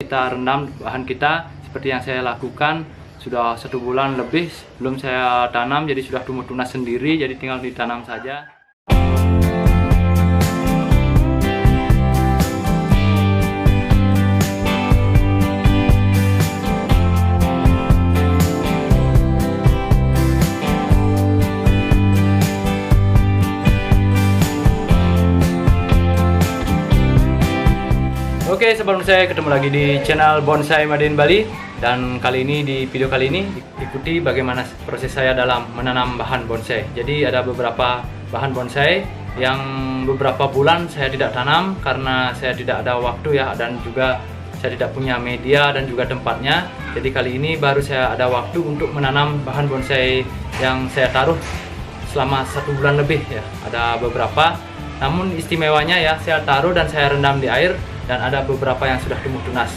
kita rendam bahan kita seperti yang saya lakukan. Sudah 1 bulan lebih belum saya tanam, jadi sudah tumbuh tunas sendiri, jadi tinggal ditanam saja. Oke sobat bonsai, ketemu lagi di channel Bonsai Made in Bali. Dan kali ini, di video kali ini, ikuti bagaimana proses saya dalam menanam bahan bonsai. Jadi ada beberapa bahan bonsai yang beberapa bulan saya tidak tanam karena saya tidak ada waktu ya, dan juga saya tidak punya media dan juga tempatnya. Jadi kali ini baru saya ada waktu untuk menanam bahan bonsai yang saya taruh selama 1 bulan lebih ya. Ada beberapa, namun istimewanya ya, saya taruh dan saya rendam di air, dan ada beberapa yang sudah tumbuh tunas.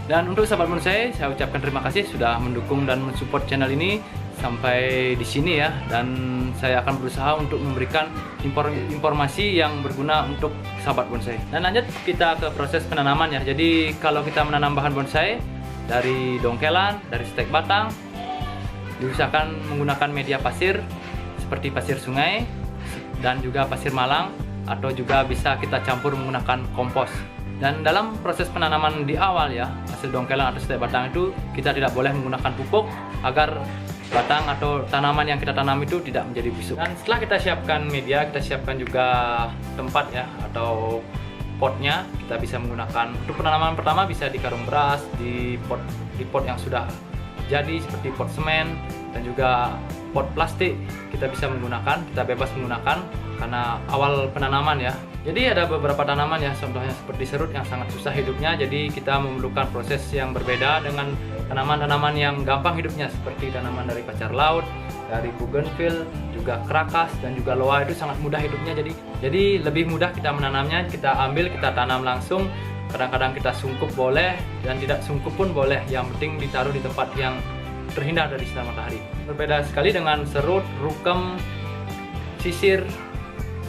Dan untuk sahabat bonsai, saya ucapkan terima kasih sudah mendukung dan mensupport channel ini sampai di sini ya. Dan saya akan berusaha untuk memberikan informasi yang berguna untuk sahabat bonsai. Dan lanjut kita ke proses penanaman ya. Jadi kalau kita menanam bahan bonsai dari dongkelan, dari stek batang, diusahakan menggunakan media pasir seperti pasir sungai dan juga pasir malang, atau juga bisa kita campur menggunakan kompos. Dan dalam proses penanaman di awal ya, hasil dongkelan atau stek batang itu kita tidak boleh menggunakan pupuk agar batang atau tanaman yang kita tanam itu tidak menjadi busuk. Dan setelah kita siapkan media, kita siapkan juga tempat ya, atau potnya. Kita bisa menggunakan untuk penanaman pertama bisa di karung beras, di pot yang sudah jadi seperti pot semen, dan juga pot plastik kita bisa menggunakan, kita bebas menggunakan karena awal penanaman ya. Jadi ada beberapa tanaman ya, contohnya seperti serut yang sangat susah hidupnya, jadi kita memerlukan proses yang berbeda dengan tanaman-tanaman yang gampang hidupnya seperti tanaman dari pacar laut, dari bougainville, juga kerakas, dan juga loa, itu sangat mudah hidupnya. Jadi lebih mudah kita menanamnya, kita ambil, kita tanam langsung. Kadang-kadang kita sungkup boleh, dan tidak sungkup pun boleh, yang penting ditaruh di tempat yang terhindar dari sinar matahari. Berbeda sekali dengan serut, rukem, sisir.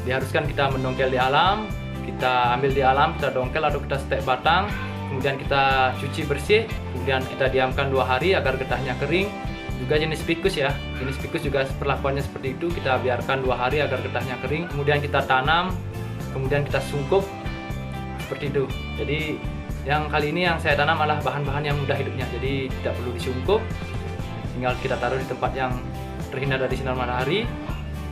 Diharuskan kita mendongkel di alam, kita ambil di alam, kita dongkel atau kita stek batang, kemudian kita cuci bersih, kemudian kita diamkan 2 hari agar getahnya kering. Juga jenis ficus ya, jenis ficus juga perlakuannya seperti itu, kita biarkan 2 hari agar getahnya kering, kemudian kita tanam, kemudian kita sungkup seperti itu. Jadi yang kali ini yang saya tanam adalah bahan-bahan yang mudah hidupnya, jadi tidak perlu disungkup, tinggal kita taruh di tempat yang terhindar dari sinar matahari.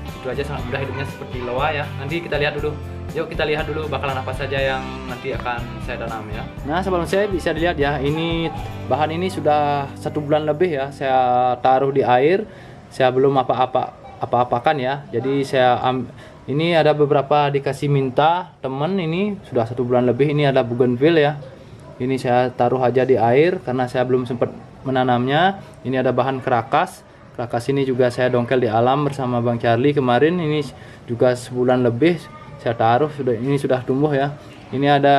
Itu aja, sangat mudah hidupnya seperti loa ya. Nanti kita lihat dulu, yuk kita lihat dulu bakalan apa saja yang nanti akan saya tanam ya. Nah sebelum saya bisa dilihat ya, ini bahan ini sudah 1 bulan lebih ya saya taruh di air, saya belum apa-apakan ya. Jadi ini ada beberapa dikasih minta temen, ini sudah 1 bulan lebih. Ini ada bougainville ya, ini saya taruh aja di air karena saya belum sempat menanamnya. Ini ada bahan kerakas ini juga saya dongkel di alam bersama Bang Charlie kemarin. Ini juga sebulan lebih saya taruh, ini sudah tumbuh ya. Ini ada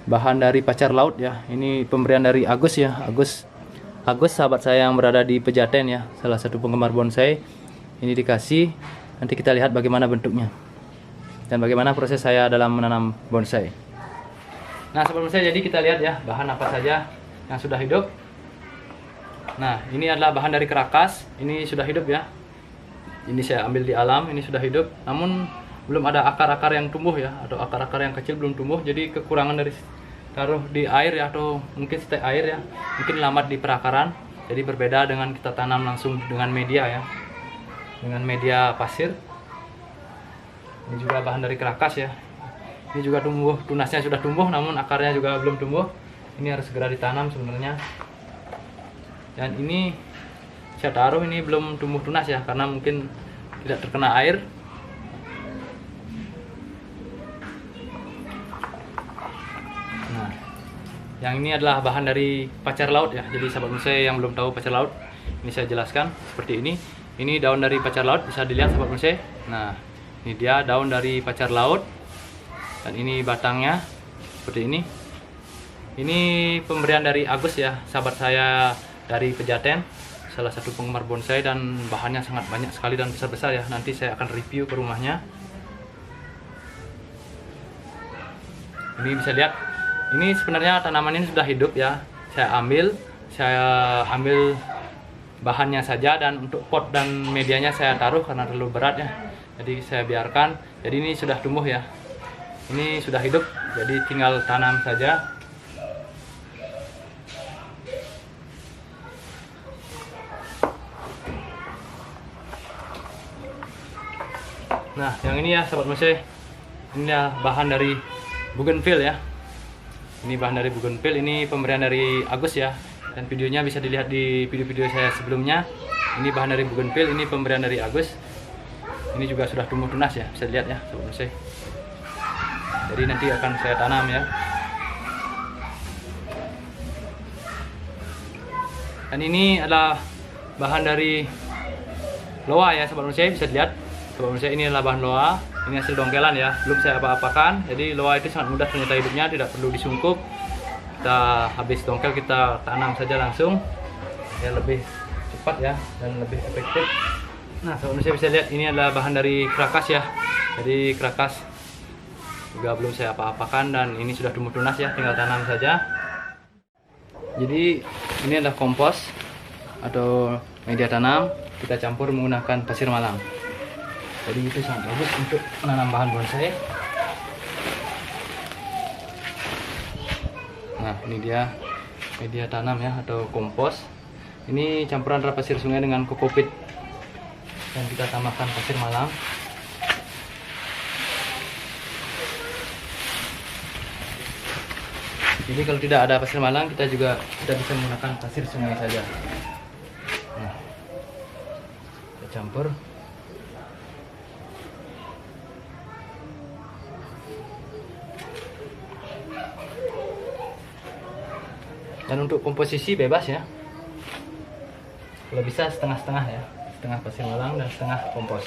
bahan dari pacar laut ya, ini pemberian dari Agus ya. Agus sahabat saya yang berada di Pejaten ya, salah satu penggemar bonsai. Ini dikasih, nanti kita lihat bagaimana bentuknya dan bagaimana proses saya dalam menanam bonsai. Nah sebelum saya, jadi kita lihat ya bahan apa saja yang sudah hidup. Nah ini adalah bahan dari kerakas, ini sudah hidup ya. Ini saya ambil di alam, ini sudah hidup, namun belum ada akar-akar yang tumbuh ya, atau akar-akar yang kecil belum tumbuh. Jadi kekurangan dari taruh di air ya, atau mungkin stek air ya, mungkin lambat di perakaran. Jadi berbeda dengan kita tanam langsung dengan media ya, dengan media pasir. Ini juga bahan dari kerakas ya. Ini juga tumbuh, tunasnya sudah tumbuh, namun akarnya juga belum tumbuh. Ini harus segera ditanam sebenarnya. Dan ini saya taruh, ini belum tumbuh tunas ya, karena mungkin tidak terkena air. Nah, yang ini adalah bahan dari pacar laut ya. Jadi sahabat bonsai yang belum tahu pacar laut, ini saya jelaskan seperti ini. Ini daun dari pacar laut, bisa dilihat sahabat bonsai. Nah, ini dia daun dari pacar laut, dan ini batangnya seperti ini. Ini pemberian dari Agus ya, sahabat saya dari Pejaten, salah satu penggemar bonsai, dan bahannya sangat banyak sekali dan besar-besar ya. Nanti saya akan review ke rumahnya. Ini bisa lihat Ini sebenarnya tanaman ini sudah hidup ya. Saya ambil bahannya saja, dan untuk pot dan medianya saya taruh karena terlalu berat ya. Jadi saya biarkan. Jadi ini sudah tumbuh ya. Ini sudah hidup, jadi tinggal tanam saja. Nah, yang ini ya sahabat bonsai, ini ya bahan dari bougainville ya. Ini bahan dari bougainville, ini pemberian dari Agus ya. Dan videonya bisa dilihat di video-video saya sebelumnya. Ini bahan dari bougainville, ini pemberian dari Agus. Ini juga sudah tumbuh tunas ya, bisa dilihat ya sahabat bonsai. Jadi nanti akan saya tanam ya. Dan ini adalah bahan dari loa ya sahabat bonsai, bisa dilihat. Sahabat bonsai, ini adalah bahan loa. Ini hasil dongkelan ya, belum saya apa-apakan. Jadi loa itu sangat mudah ternyata hidupnya, tidak perlu disungkup. Kita habis dongkel kita tanam saja langsung, ya lebih cepat ya dan lebih efektif. Nah, sahabat bonsai bisa lihat ini adalah bahan dari krakas ya. Jadi krakas juga belum saya apa-apakan, dan ini sudah tumbuh tunas ya, tinggal tanam saja. Jadi ini adalah kompos atau media tanam, kita campur menggunakan pasir malam. Jadi itu sangat bagus untuk menanam bahan bonsai. Nah, ini dia media tanam ya atau kompos. Ini campuran antara pasir sungai dengan kokopit, dan kita tambahkan pasir malam. Jadi kalau tidak ada pasir malam, kita bisa menggunakan pasir sungai saja. Nah, kita campur. Dan untuk komposisi bebas ya. Kalau bisa setengah-setengah ya, setengah pasir malam dan setengah kompos.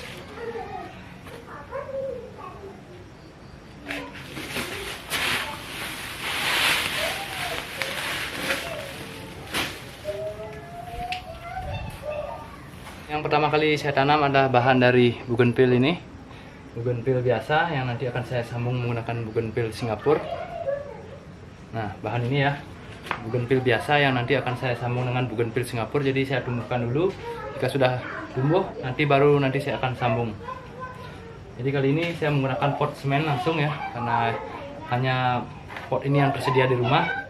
Yang pertama kali saya tanam adalah bahan dari bougainville ini. Bougainville biasa yang nanti akan saya sambung menggunakan bougainville Singapura. Nah, bahan ini ya, bougainville biasa yang nanti akan saya sambung dengan bougainville Singapura. Jadi saya tumbuhkan dulu. Jika sudah tumbuh, nanti saya akan sambung. Jadi kali ini saya menggunakan pot semen langsung ya, karena hanya pot ini yang tersedia di rumah.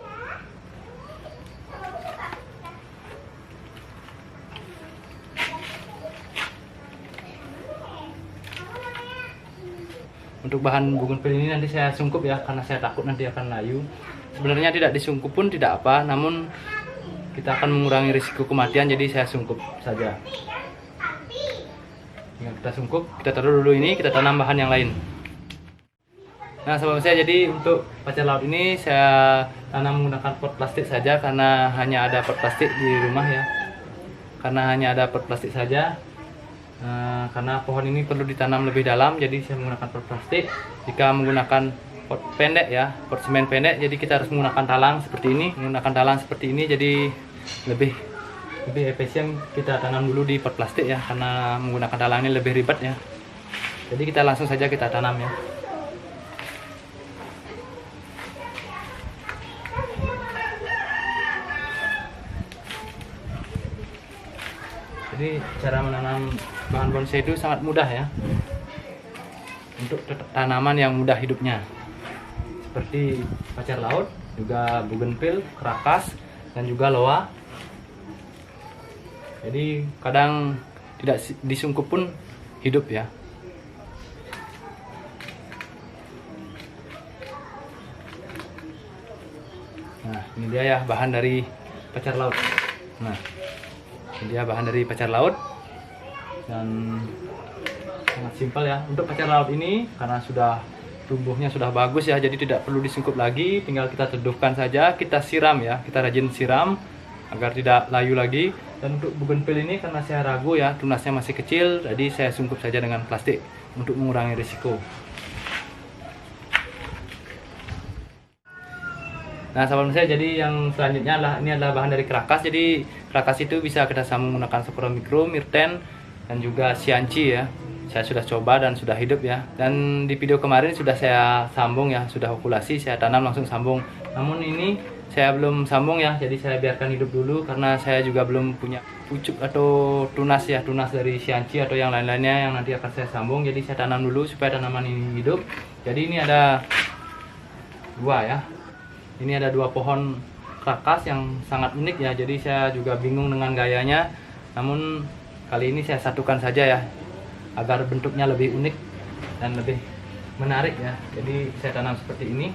Untuk bahan bougainville ini nanti saya sungkup ya, karena saya takut nanti akan layu. Sebenarnya tidak disungkup pun tidak apa, namun kita akan mengurangi risiko kematian, jadi saya sungkup saja. Dengan kita sungkup, kita taruh dulu ini, kita tanam bahan yang lain. Nah, sahabat saya, jadi untuk pacar laut ini saya tanam menggunakan pot plastik saja, karena hanya ada pot plastik di rumah ya. Karena hanya ada pot plastik saja. Karena pohon ini perlu ditanam lebih dalam, jadi saya menggunakan pot plastik. Jika menggunakan pot pendek ya, pot semen pendek, jadi kita harus menggunakan talang seperti ini. Menggunakan talang seperti ini jadi lebih efisien. Kita tanam dulu di pot plastik ya, karena menggunakan talang ini lebih ribet ya. Jadi kita langsung saja kita tanam ya. Jadi cara menanam bahan bonsai itu sangat mudah ya, untuk tanaman yang mudah hidupnya, seperti pacar laut, juga bougainville, krakas, dan juga loa. Jadi kadang tidak disungkup pun hidup ya. Nah, ini dia ya bahan dari pacar laut. Nah, ini dia bahan dari pacar laut, dan sangat simpel ya. Untuk pacar laut ini karena sudah tumbuhnya sudah bagus ya, jadi tidak perlu disungkup lagi, tinggal kita teduhkan saja, kita siram ya, kita rajin siram agar tidak layu lagi. Dan untuk bougainville ini karena saya ragu ya, tunasnya masih kecil, jadi saya sungkup saja dengan plastik untuk mengurangi risiko. Nah, sahabat saya, jadi yang selanjutnya ini adalah bahan dari krakas. Jadi krakas itu bisa kita sambung menggunakan Sakura Micro, Myrten, dan juga Xianqi ya. Saya sudah coba dan sudah hidup ya. Dan di video kemarin sudah saya sambung ya, sudah okulasi, saya tanam langsung sambung namun ini saya belum sambung ya, jadi saya biarkan hidup dulu karena saya juga belum punya pucuk atau tunas ya, tunas dari sianci atau yang lain-lainnya yang nanti akan saya sambung. Jadi saya tanam dulu supaya tanaman ini hidup. Jadi ini ada dua ya, ini ada dua pohon krakas yang sangat unik ya, jadi saya juga bingung dengan gayanya, namun kali ini saya satukan saja ya agar bentuknya lebih unik dan lebih menarik ya. Jadi saya tanam seperti ini.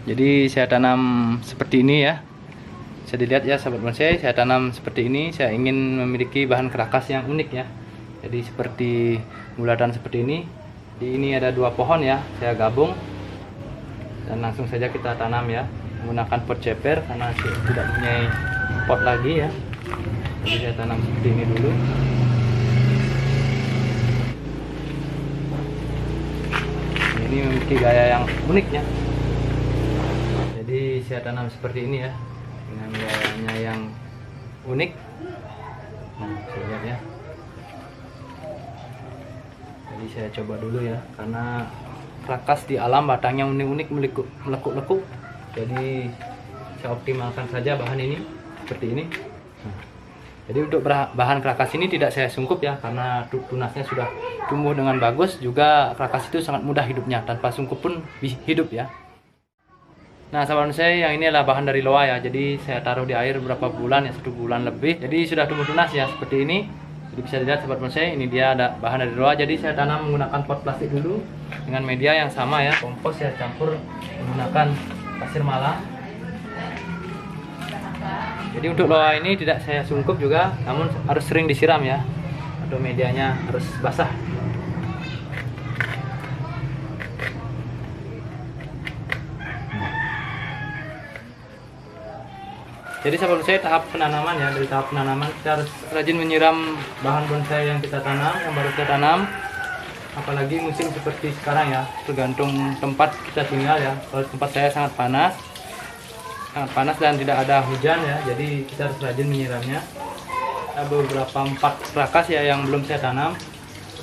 Jadi saya tanam seperti ini ya. Bisa dilihat ya sahabat bonsai, saya tanam seperti ini. Saya ingin memiliki bahan krakas yang unik ya. Jadi seperti bulatan seperti ini. Di ini ada dua pohon ya, saya gabung dan langsung saja kita tanam ya, menggunakan pot ceper karena saya tidak punya pot lagi ya. Jadi saya tanam seperti ini dulu. Ini memiliki gaya yang unik ya. Jadi saya tanam seperti ini ya, dengan gayanya yang unik. Nah, bisa lihat ya. Jadi saya coba dulu ya, karena krakas di alam batangnya unik-unik, melekuk-lekuk. Jadi saya optimalkan saja bahan ini seperti ini. Nah, jadi untuk bahan krakas ini tidak saya sungkup ya, karena tunasnya sudah tumbuh dengan bagus. Juga krakas itu sangat mudah hidupnya, tanpa sungkup pun hidup ya. Nah sahabat bonsai, yang ini adalah bahan dari loa ya. Jadi saya taruh di air beberapa bulan ya, 1 bulan lebih. Jadi sudah tumbuh tunas ya seperti ini. Jadi bisa dilihat sahabat bonsai, ini dia ada bahan dari loa. Jadi saya tanam menggunakan pot plastik dulu dengan media yang sama ya. Kompos saya campur menggunakan pasir malam. Jadi untuk loa ini tidak saya sungkup juga, namun harus sering disiram ya, atau medianya harus basah. Jadi sahabat bonsai, tahap penanaman ya, dari tahap penanaman kita harus rajin menyiram bahan bonsai yang kita tanam, yang baru kita tanam. Apalagi musim seperti sekarang ya, tergantung tempat kita tinggal ya. Kalau tempat saya sangat panas dan tidak ada hujan ya, jadi kita harus rajin menyiramnya. Ada beberapa 4 krakas ya yang belum saya tanam,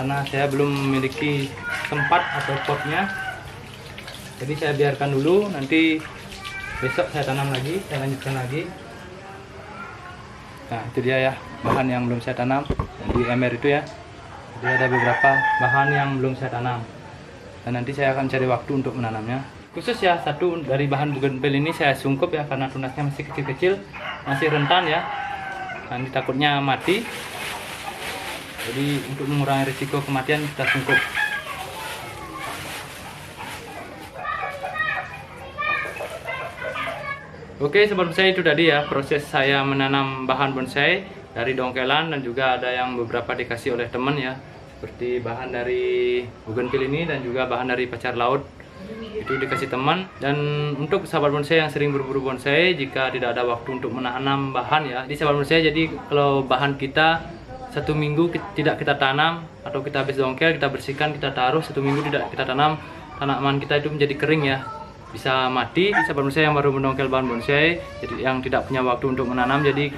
karena saya belum memiliki tempat atau potnya. Jadi saya biarkan dulu, nanti besok saya tanam lagi, saya lanjutkan lagi. Nah itu dia ya, bahan yang belum saya tanam di ember itu ya. Jadi ada beberapa bahan yang belum saya tanam, dan nanti saya akan cari waktu untuk menanamnya. Khusus ya, satu dari bahan bougainville ini saya sungkup ya, karena tunasnya masih kecil-kecil, masih rentan ya, nanti takutnya mati. Jadi untuk mengurangi risiko kematian kita sungkup. Oke sobat bonsai, itu tadi ya proses saya menanam bahan bonsai dari dongkelan, dan juga ada yang beberapa dikasih oleh teman ya, seperti bahan dari bougainville ini dan juga bahan dari pacar laut itu dikasih teman. Dan untuk sahabat bonsai yang sering berburu bonsai, jika tidak ada waktu untuk menanam bahan ya, di sahabat bonsai, jadi kalau bahan kita 1 minggu tidak kita tanam, atau kita habis dongkel, kita bersihkan, kita taruh 1 minggu tidak kita tanam, tanaman kita itu menjadi kering ya, bisa mati. Di sahabat bonsai yang baru mendongkel bahan bonsai, jadi yang tidak punya waktu untuk menanam, jadi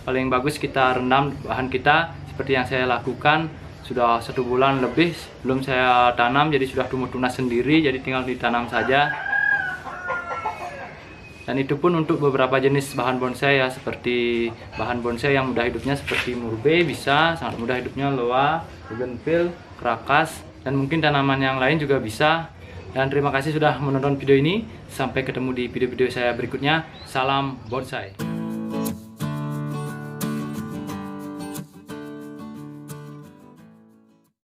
paling bagus kita rendam bahan kita seperti yang saya lakukan. Sudah 1 bulan lebih belum saya tanam, jadi sudah tumbuh tunas sendiri, jadi tinggal ditanam saja. Dan itu pun untuk beberapa jenis bahan bonsai ya, seperti bahan bonsai yang mudah hidupnya seperti murbe bisa, sangat mudah hidupnya, loa, bougainville, krakas, dan mungkin tanaman yang lain juga bisa. Dan terima kasih sudah menonton video ini. Sampai ketemu di video-video saya berikutnya. Salam bonsai.